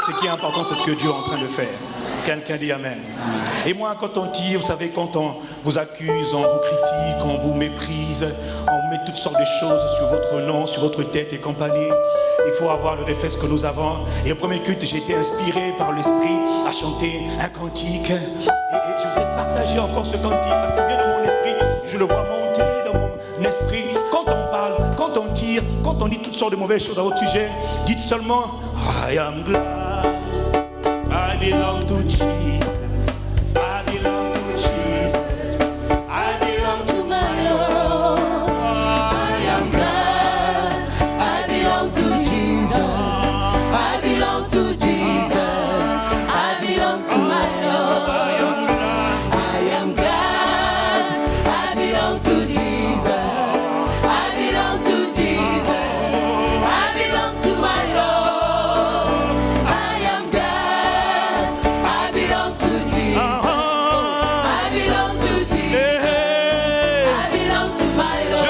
Ce qui est important, c'est ce que Dieu est en train de faire. Quelqu'un dit Amen. Et moi, quand on tire, vous savez, quand on vous accuse, on vous critique, on vous méprise, on met toutes sortes de choses sur votre nom, sur votre tête et compagnie, il faut avoir le réflexe que nous avons. Et au premier culte, j'ai été inspiré par l'Esprit à chanter un cantique. Et je voudrais partager encore ce cantique parce qu'il vient de mon esprit. Je le vois monter dans mon esprit. Quand on parle, quand on tire, quand on dit toutes sortes de mauvaises choses à votre sujet, dites seulement I am glad I belong to Jesus. I belong to Jesus. I belong to my Lord. I am glad I belong to Jesus. I belong to Jesus. I belong to my Lord. I am glad I belong to Jesus. I belong to Jesus. I belong to my Lord. I am glad I belong to Jesus. I belong to Jesus. I belong to my Lord.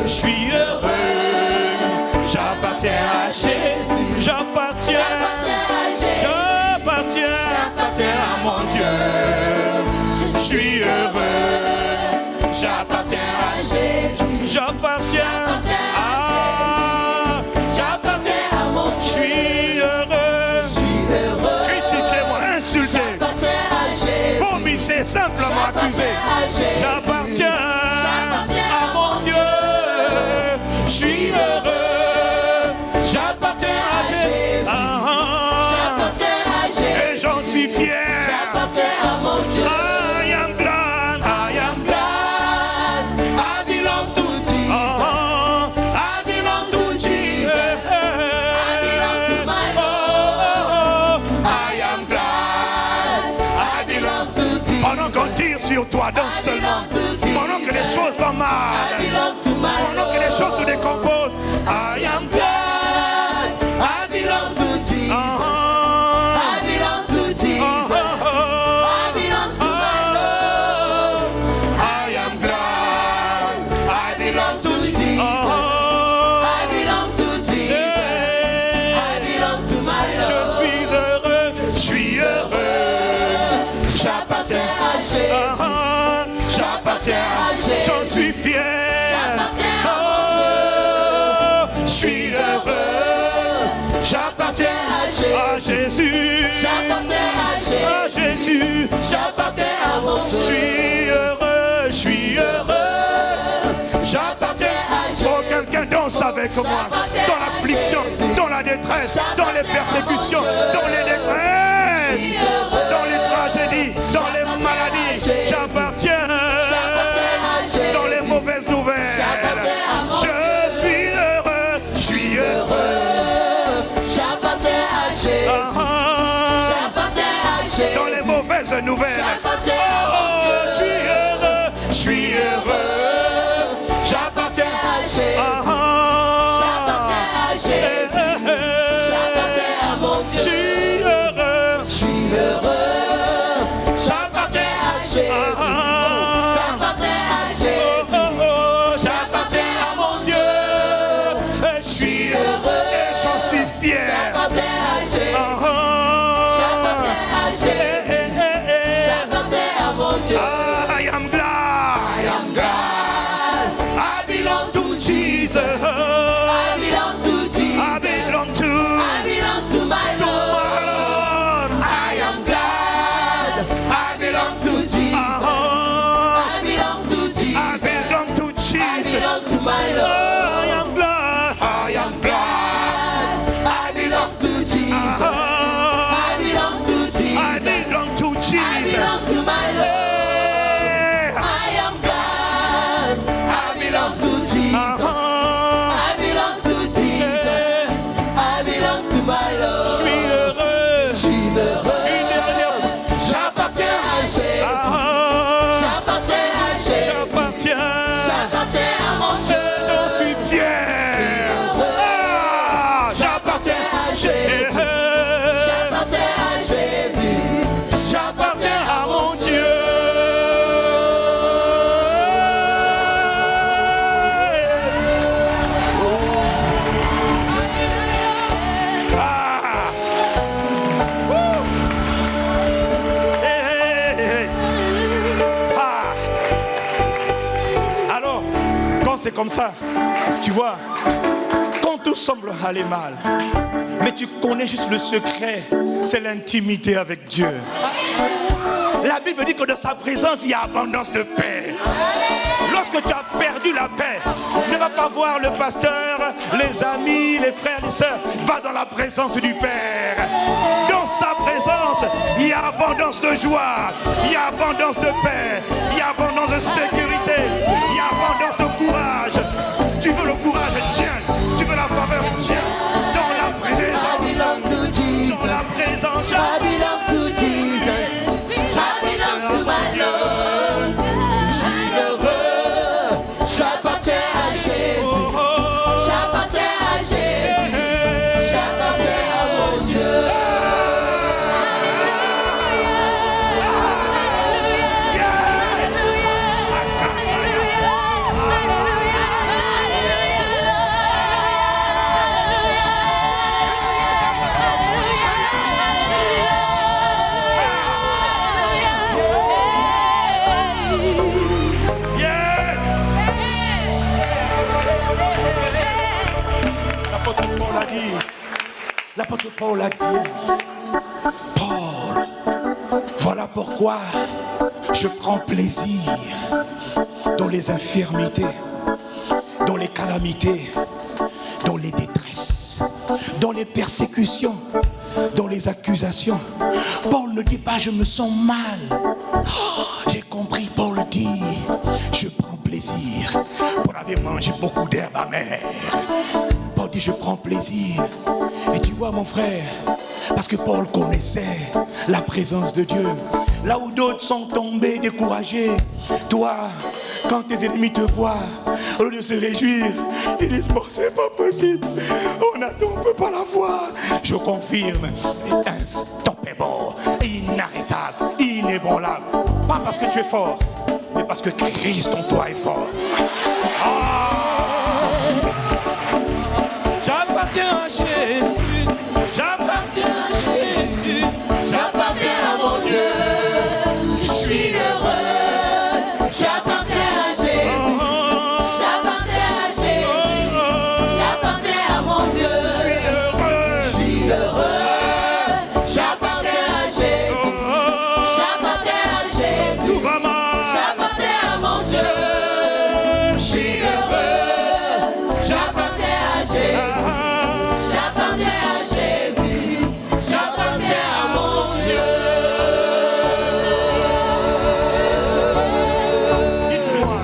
Je suis heureux, j'appartiens à Jésus. J'appartiens à mon Dieu. Je suis heureux, j'appartiens à Jésus. J'appartiens à mon Dieu. Je suis heureux. Critiquez-moi, insultez. Vomissez, simplement accusez. J'appartiens à mon Dieu. Je suis heureux. J'appartiens à Jésus. Et j'en suis fier. À mon Dieu. I am glad, I am glad. I belong to Jesus. I belong to Jesus. I belong to my Lord. I am glad. I belong to Jesus. Pendant qu'on tire sur toi, danse seulement. Pendant que les choses vont mal. Pendant que les choses se décomposent. I am glad. I belong to Jesus. I belong to Jesus. I belong to my Lord. I am glad. I belong to Jesus. I belong to Jesus. I belong to my Lord. Je suis heureux. J'appartiens à Jésus. J'appartiens à Jésus. J'en suis fier. Je suis heureux. J'appartiens à Jésus. J'appartiens à Jésus. J'appartiens à mon Dieu. Je suis heureux. J'appartiens à Jésus. Oh, quelqu'un danse avec moi. Dans l'affliction, dans la détresse, dans les persécutions, dans les détresses, dans les tragédies, dans les maladies. J'appartiens. Dans les mauvaises nouvelles. Je suis heureux. Je suis heureux. J'appartiens à Jésus. Dans les mauvaises nouvelles. Je suis heureux. Je suis heureux. J'appartiens à Jésus. J'appartiens à Jésus. J'appartiens à mon Dieu. Je suis heureux. Je suis heureux. J'appartiens à Jésus. J'appartiens à Jésus. J'appartiens à mon Dieu. Je suis heureux et j'en suis fier. J'appartiens à Jésus. J'appartiens à Jésus. J'appartiens à mon Dieu. I am glad. I am glad. I belong to Jesus. I belong to Jesus. I belong to my Lord. I am glad. I belong to Jesus. I belong to Jesus. I belong to Jesus. I belong to my Lord. I am glad. I am glad. I belong to Jesus. I belong to Jesus. I belong to Jesus. I belong to my Lord. I am glad. I belong to Jesus. I belong to Jesus. I belong to my Lord. Je suis heureux. Je suis heureux. Une dernière fois. J'appartiens à Jésus. J'appartiens à Jésus. J'appartiens à mon Dieu. J'en suis fier. J'appartiens à Jésus. J'appartiens à Jésus. J'appartiens à mon Dieu. c'est comme ça. Tu vois, quand tout semble aller mal, mais tu connais juste le secret, c'est l'intimité avec Dieu. La Bible dit que dans sa présence, il y a abondance de paix. Lorsque tu as perdu la paix, ne va pas voir le pasteur, les amis, les frères, les sœurs. Va dans la présence du Père. Dans sa présence, il y a abondance de joie, il y a abondance de paix, il y a abondance de sécurité, il y a abondance de courage. Tu veux le courage, tiens. Tu veux la faveur, tiens. Dans la présence, dans la présence. I belong to Jesus. I belong to my Lord. Je suis heureux. J'appartiens à Jésus. J'appartiens à Jésus. J'appartiens à mon Dieu. L'apôtre Paul a dit, Paul, voilà pourquoi je prends plaisir dans les infirmités, dans les calamités, dans les détresses, dans les persécutions, dans les accusations. Paul ne dit pas je me sens mal. Oh, j'ai compris, Paul dit, je prends plaisir. Paul avait mangé beaucoup d'herbes amères. Paul dit je prends plaisir. Et tu vois mon frère, parce que Paul connaissait la présence de Dieu. Là où d'autres sont tombés, découragés, toi, quand tes ennemis te voient, au lieu de se réjouir, ils disent bon, c'est pas possible, on attend, on peut pas la voir. Je confirme, instoppable, inarrêtable, inébranlable. Pas parce que tu es fort, mais parce que Christ en toi est fort. J'appartiens à Jésus, j'appartiens à Jésus, J'appartiens à mon Dieu. Je suis heureux. J'appartiens à Jésus. J'appartiens à Jésus. J'appartiens à mon Dieu. je suis heureux. Je suis heureux. J'appartiens à Jésus. J'appartiens à Jésus. Tout va mal. J'appartiens à mon Dieu. Je suis heureux. J'appartiens à Jésus. J'appartiens à Jésus. J'appartiens à mon Dieu. Dites-moi,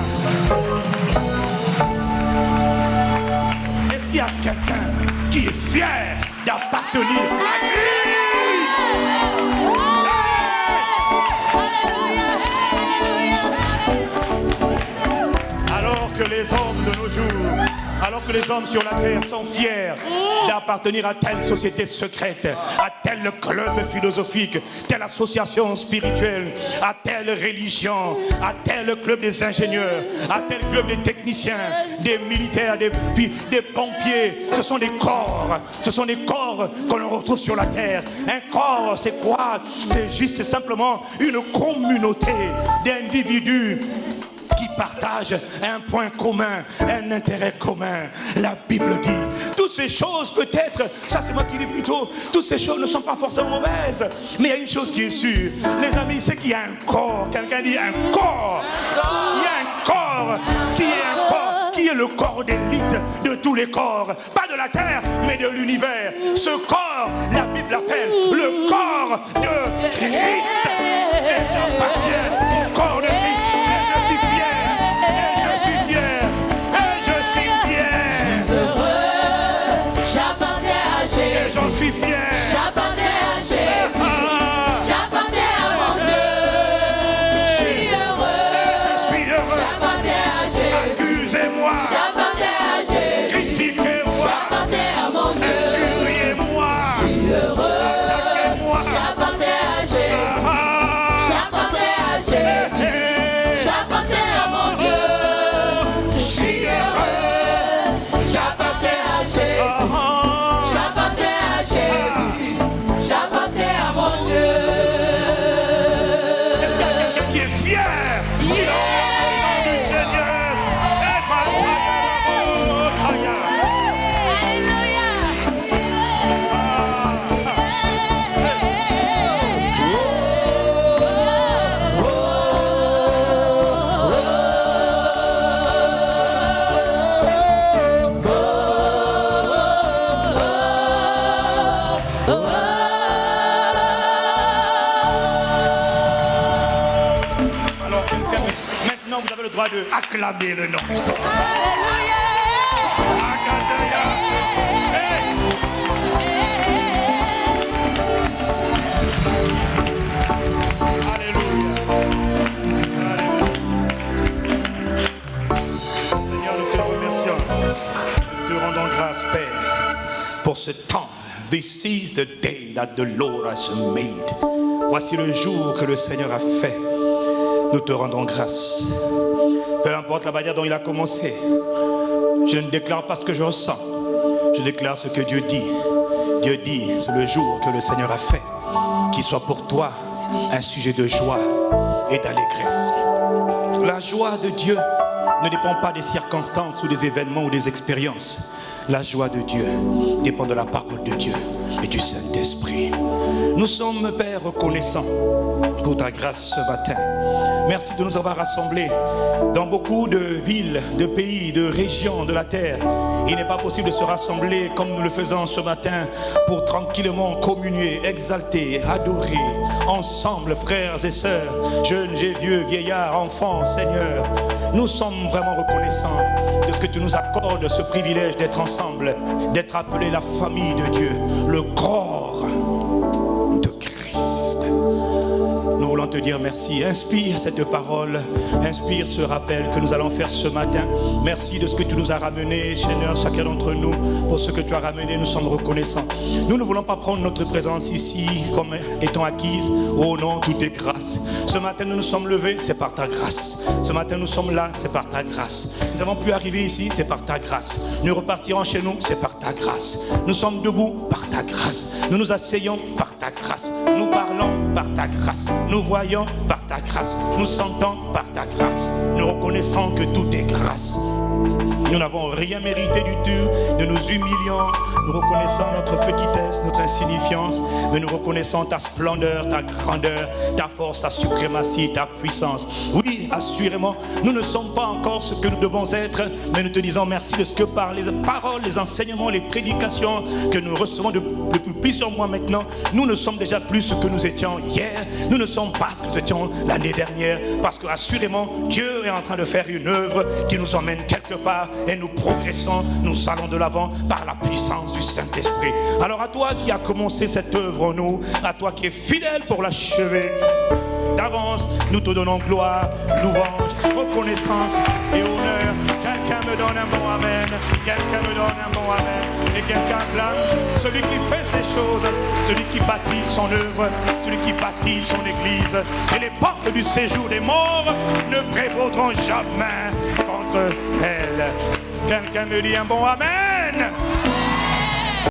est-ce qu'il y a quelqu'un qui est fier d'appartenir à Christ? Alors que les hommes de nos jours, alors que les hommes sur la terre sont fiers d'appartenir à telle société secrète, à tel club philosophique, telle association spirituelle, à telle religion, à tel club des ingénieurs, à tel club des techniciens, des militaires, des pompiers. Ce sont des corps que l'on retrouve sur la terre. Un corps, c'est quoi? C'est juste et simplement une communauté d'individus qui partagent un point commun, un intérêt commun. La Bible dit, toutes ces choses peut-être, ça c'est moi qui dis plutôt, toutes ces choses ne sont pas forcément mauvaises, mais il y a une chose qui est sûre, les amis, c'est qu'il y a un corps. Quelqu'un dit un corps. Il y a un corps qui est un corps, qui est le corps d'élite de tous les corps, pas de la terre, mais de l'univers. Ce corps, la Bible l'appelle le corps de Christ. Et j'appartiens au corps de Christ. J'en suis fier. J'appartiens à Jésus. J'appartiens à mon Dieu. Je suis heureux. J'appartiens à Jésus. Accusez-moi. J'appartiens à Jésus. Critiquez-moi. J'appartiens à mon Dieu. Injuriez-moi. Je suis heureux. Attaquez-moi. J'appartiens à Jésus. J'appartiens à Jésus. J'appartiens à mon Dieu. Je suis heureux. J'appartiens à Jésus. J'appartiens à Jésus. J'appartiens à mon Dieu. Est-ce qu'il y a quelqu'un qui est fier? Il est au nom du Seigneur. Alors, maintenant, vous avez le droit de acclamer le nom. Alléluia. Seigneur, nous te remercions. Nous te rendons grâce, Père, pour ce temps. This is the day that the Lord has made. Voici le jour que le Seigneur a fait. Nous te rendons grâce. Peu importe la manière dont il a commencé, je ne déclare pas ce que je ressens. Je déclare ce que Dieu dit. Dieu dit, c'est le jour que le Seigneur a fait. Qu'il soit pour toi un sujet de joie et d'allégresse. La joie de Dieu ne dépend pas des circonstances ou des événements ou des expériences. La joie de Dieu dépend de la parole de Dieu et du Saint-Esprit. Nous sommes, Père, reconnaissants pour ta grâce ce matin. Merci de nous avoir rassemblés dans beaucoup de villes, de pays, de régions de la terre. Il n'est pas possible de se rassembler comme nous le faisons ce matin pour tranquillement communier, exalter, adorer ensemble, frères et sœurs, jeunes et vieux, vieillards, enfants, Seigneur. Nous sommes vraiment reconnaissants de ce que tu nous accordes, ce privilège d'être ensemble, d'être appelés la famille de Dieu, le corps de Christ. Nous voulons te dire merci. Inspire cette parole, inspire ce rappel que nous allons faire ce matin. Merci de ce que tu nous as ramené, Seigneur, chacun d'entre nous, pour ce que tu as ramené, nous sommes reconnaissants. Nous ne voulons pas prendre notre présence ici comme étant acquise. Oh non, tout est grâce. Ce matin, nous nous sommes levés, c'est par ta grâce. Ce matin, nous sommes là, c'est par ta grâce. Nous avons pu arriver ici, c'est par ta grâce. Nous repartirons chez nous, c'est par ta grâce. Nous sommes debout par ta grâce. Nous nous asseyons par ta grâce. Nous parlons par ta grâce. Nous voyons par ta grâce. Nous sentons par ta grâce. Nous reconnaissons que tout est grâce. Nous n'avons rien mérité du tout. Nous nous humilions. Nous reconnaissons notre petitesse, notre insignifiance. Mais nous reconnaissons ta splendeur, ta grandeur, ta force, ta suprématie, ta puissance. Oui, assurément, nous ne sommes pas encore ce que nous devons être. Mais nous te disons merci de ce que par les paroles, les enseignements, les prédications que nous recevons depuis sur moi maintenant, nous ne sommes déjà plus ce que nous étions hier. Nous ne sommes pas ce que nous étions l'année dernière. Parce que assurément, Dieu est en train de faire une œuvre qui nous emmène quelque part. Et nous progressons, nous allons de l'avant par la puissance du Saint-Esprit. Alors à toi qui as commencé cette œuvre en nous, à toi qui es fidèle pour l'achever, d'avance, nous te donnons gloire, louange, reconnaissance et honneur. Quelqu'un me donne un bon amen, quelqu'un me donne un bon amen, et quelqu'un clame, celui qui fait ces choses, celui qui bâtit son œuvre, celui qui bâtit son église, et les portes du séjour des morts ne prévaudront jamais contre elle. Quelqu'un me dit un bon amen.